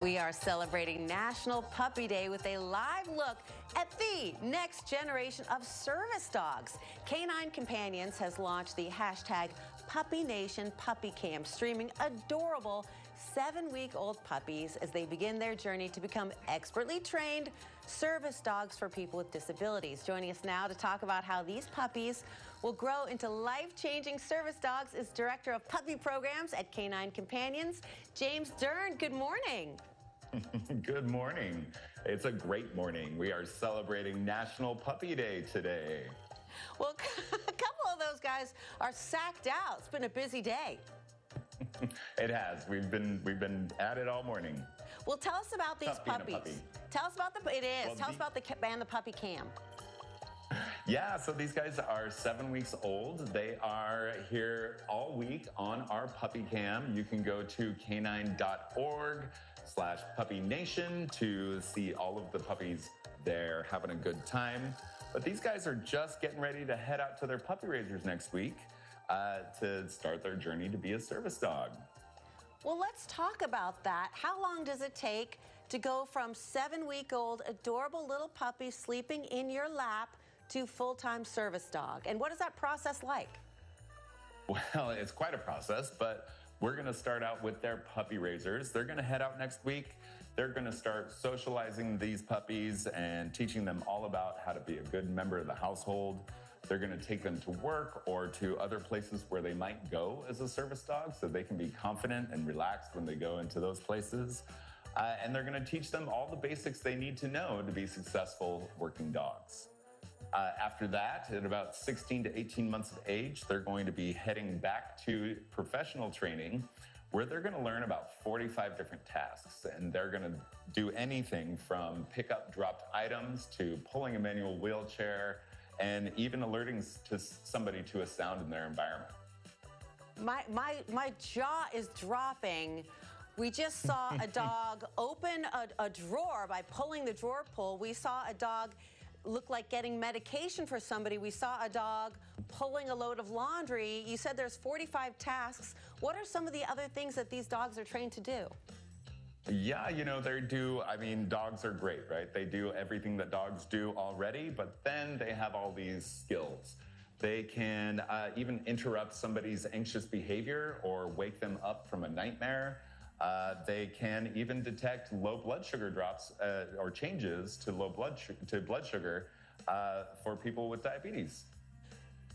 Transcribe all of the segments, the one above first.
We are celebrating National Puppy Day with a live look at the next generation of service dogs. Canine Companions has launched the hashtag Puppy Nation Puppy Cam, streaming adorable 7-week-old puppies as they begin their journey to become expertly trained service dogs for people with disabilities. Joining us now to talk about how these puppies will grow into life-changing service dogs is Director of Puppy Programs at Canine Companions, James Dern. Good morning. Good morning. It's a great morning. We are celebrating National Puppy Day today. Well, a couple of those guys are sacked out. It's been a busy day. It has. We've been at it all morning. Well, tell us about these puppies. Tell us about tell us about the puppy cam. Yeah, so these guys are 7 weeks old. They are here all week on our puppy cam. You can go to canine.org/puppynation to see all of the puppies there having a good time. But these guys are just getting ready to head out to their puppy raisers next week to start their journey to be a service dog. Well, let's talk about that. How long does it take to go from 7-week-old adorable little puppy sleeping in your lap to full-time service dog? And what is that process like? Well, it's quite a process, but we're going to start out with their puppy raisers. They're going to head out next week. They're going to start socializing these puppies and teaching them all about how to be a good member of the household. They're going to take them to work or to other places where they might go as a service dog so they can be confident and relaxed when they go into those places. And they're going to teach them all the basics they need to know to be successful working dogs. After that, at about 16 to 18 months of age, they're going to be heading back to professional training where they're going to learn about 45 different tasks. And they're going to do anything from pick up dropped items to pulling a manual wheelchair and even alerting to somebody to a sound in their environment. My jaw is dropping. We just saw a dog open a drawer by pulling the drawer pull. We saw a dog look like getting medication for somebody. We saw a dog pulling a load of laundry. You said there's 45 tasks. What are some of the other things that these dogs are trained to do? Yeah, dogs are great, right? They do everything that dogs do already, but then they have all these skills. They can even interrupt somebody's anxious behavior or wake them up from a nightmare. They can even detect low blood sugar drops or changes to blood sugar for people with diabetes.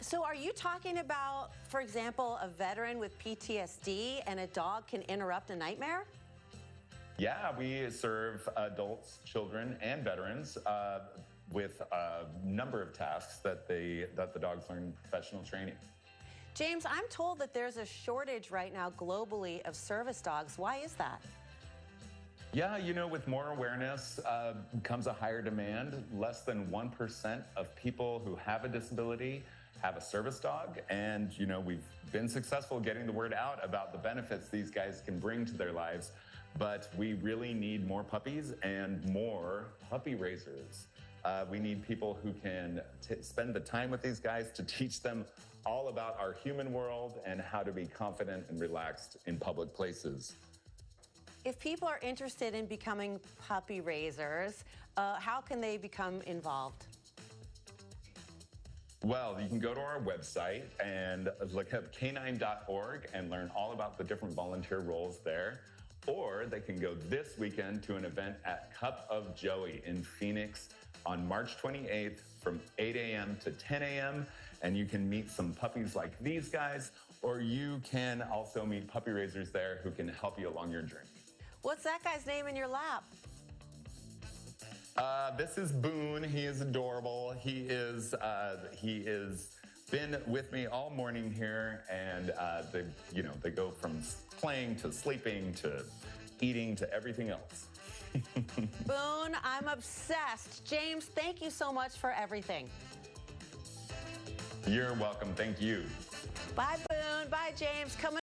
So are you talking about, for example, a veteran with PTSD and a dog can interrupt a nightmare? Yeah, we serve adults, children, and veterans with a number of tasks that the dogs learn in professional training. James, I'm told that there's a shortage right now globally of service dogs. Why is that? Yeah, with more awareness comes a higher demand. Less than 1% of people who have a disability have a service dog. And, we've been successful getting the word out about the benefits these guys can bring to their lives. But we really need more puppies and more puppy raisers. We need people who can spend the time with these guys to teach them all about our human world and how to be confident and relaxed in public places. If people are interested in becoming puppy raisers, how can they become involved? Well, you can go to our website and look up canine.org and learn all about the different volunteer roles there. Or they can go this weekend to an event at Cup of Joey in Phoenix on March 28th from 8 a.m. to 10 a.m. And you can meet some puppies like these guys, or you can also meet puppy raisers there who can help you along your journey. What's that guy's name in your lap? This is Boone. He is adorable. He is been with me all morning here, and they go from playing to sleeping to eating to everything else. Boone, I'm obsessed. James, thank you so much for everything. You're welcome. Thank you. Bye, Boone. Bye, James. Coming